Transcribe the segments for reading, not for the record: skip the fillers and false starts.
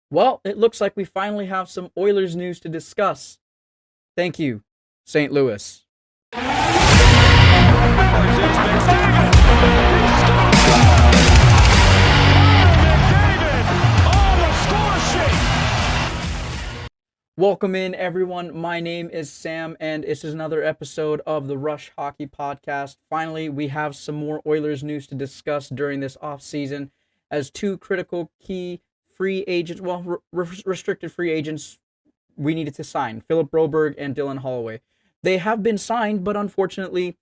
Well, it looks like we finally have some Oilers news to discuss. Thank you, St. Louis. Welcome in, everyone. My name is Sam, and this is another episode of the Rush Hockey Podcast. Finally, we have some more Oilers news to discuss during this offseason as two critical key free agents, restricted free agents we needed to sign, Philip Broberg and Dylan Holloway. They have been signed, but unfortunately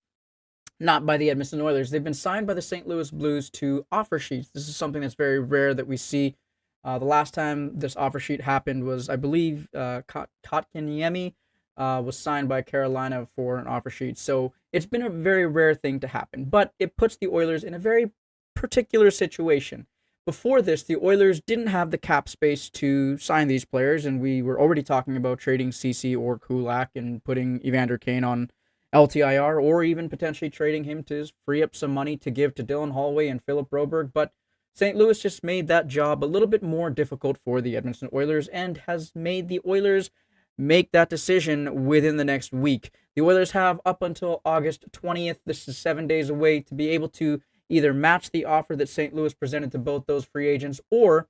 not by the Edmonton Oilers. They've been signed by the St. Louis Blues to offer sheets. This is something that's very rare that we see. The last time this offer sheet happened was, I believe, Kotkaniemi was signed by Carolina for an offer sheet. So it's been a very rare thing to happen, but it puts the Oilers in a very particular situation. Before this, the Oilers didn't have the cap space to sign these players, and we were already talking about trading CC or Kulak and putting Evander Kane on LTIR, or even potentially trading him to free up some money to give to Dylan Holloway and Philip Broberg. But St. Louis just made that job a little bit more difficult for the Edmonton Oilers and has made the Oilers make that decision within the next week. The Oilers have up until August 20th, this is 7 days away, to be able to either match the offer that St. Louis presented to both those free agents or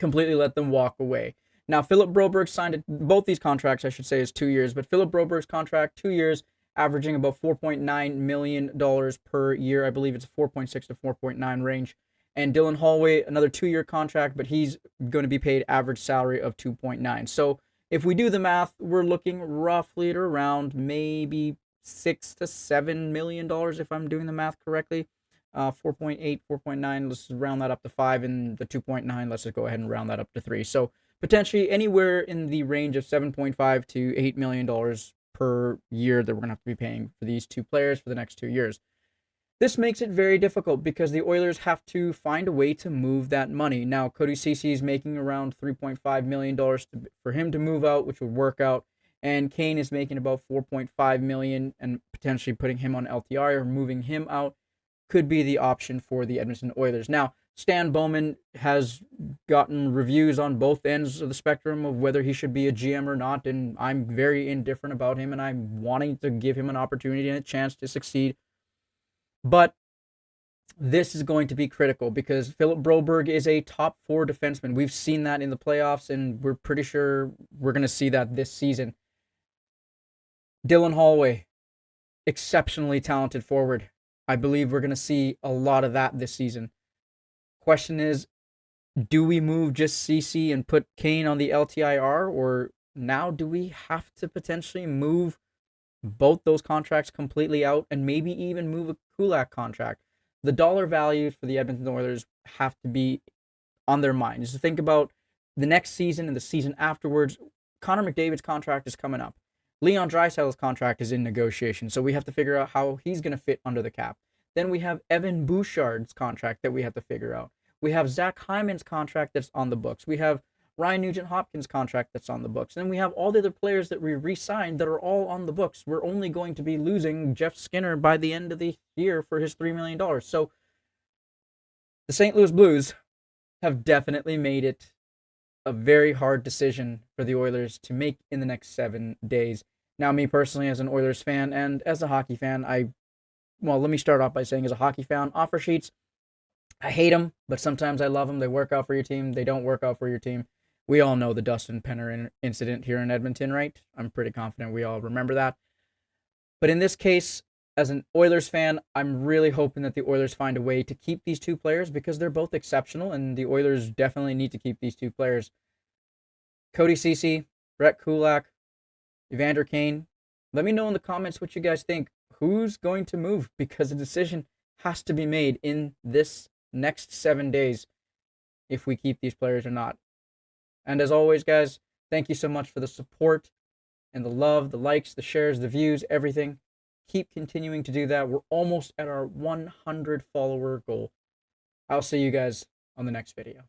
completely let them walk away. Now, Philip Broberg signed both these contracts, I should say, is 2 years, but Philip Broberg's contract, 2 years, averaging about $4.9 million per year. I believe it's 4.6 to 4.9 range. And Dylan Holloway, another 2-year contract, but he's going to be paid average salary of 2.9. So if we do the math, we're looking roughly at around maybe $6 to $7 million if I'm doing the math correctly. 4.8, 4.9, let's round that up to 5, and the 2.9, let's just go ahead and round that up to 3. So potentially anywhere in the range of $7.5 to $8 million per year that we're going to have to be paying for these two players for the next 2 years. This makes it very difficult because the Oilers have to find a way to move that money. Now, Cody Ceci is making around $3.5 million for him to move out, which would work out. And Kane is making about $4.5 million, and potentially putting him on LTI or moving him out could be the option for the Edmonton Oilers. Now, Stan Bowman has gotten reviews on both ends of the spectrum of whether he should be a GM or not, and I'm very indifferent about him, and I'm wanting to give him an opportunity and a chance to succeed. But this is going to be critical because Philip Broberg is a top 4 defenseman. We've seen that in the playoffs, and we're pretty sure we're going to see that this season. Dylan Holloway, exceptionally talented forward. I believe we're going to see a lot of that this season. Question is, do we move just CC and put Kane on the LTIR, or now do we have to potentially move both those contracts completely out and maybe even move a Kulak contract? The dollar values for the Edmonton Oilers have to be on their mind. Just to think about the next season and the season afterwards. Connor McDavid's contract is coming up. Leon Draisaitl's contract is in negotiation, so we have to figure out how he's going to fit under the cap. Then we have Evan Bouchard's contract that we have to figure out. We have Zach Hyman's contract that's on the books. We have Ryan Nugent-Hopkins' contract that's on the books. And then we have all the other players that we re-signed that are all on the books. We're only going to be losing Jeff Skinner by the end of the year for his $3 million. So the St. Louis Blues have definitely made it a very hard decision for the Oilers to make in the next 7 days. Now, me personally, as an Oilers fan and as a hockey fan, let me start off by saying, as a hockey fan, offer sheets, I hate them, but sometimes I love them. They work out for your team. They don't work out for your team. We all know the Dustin Penner incident here in Edmonton, right? I'm pretty confident we all remember that. But in this case, as an Oilers fan, I'm really hoping that the Oilers find a way to keep these two players because they're both exceptional, and the Oilers definitely need to keep these two players. Cody Ceci, Brett Kulak, Evander Kane. Let me know in the comments what you guys think. Who's going to move? Because a decision has to be made in this next 7 days if we keep these players or not. And as always, guys, thank you so much for the support and the love, the likes, the shares, the views, everything. Keep continuing to do that. We're almost at our 100 follower goal. I'll see you guys on the next video.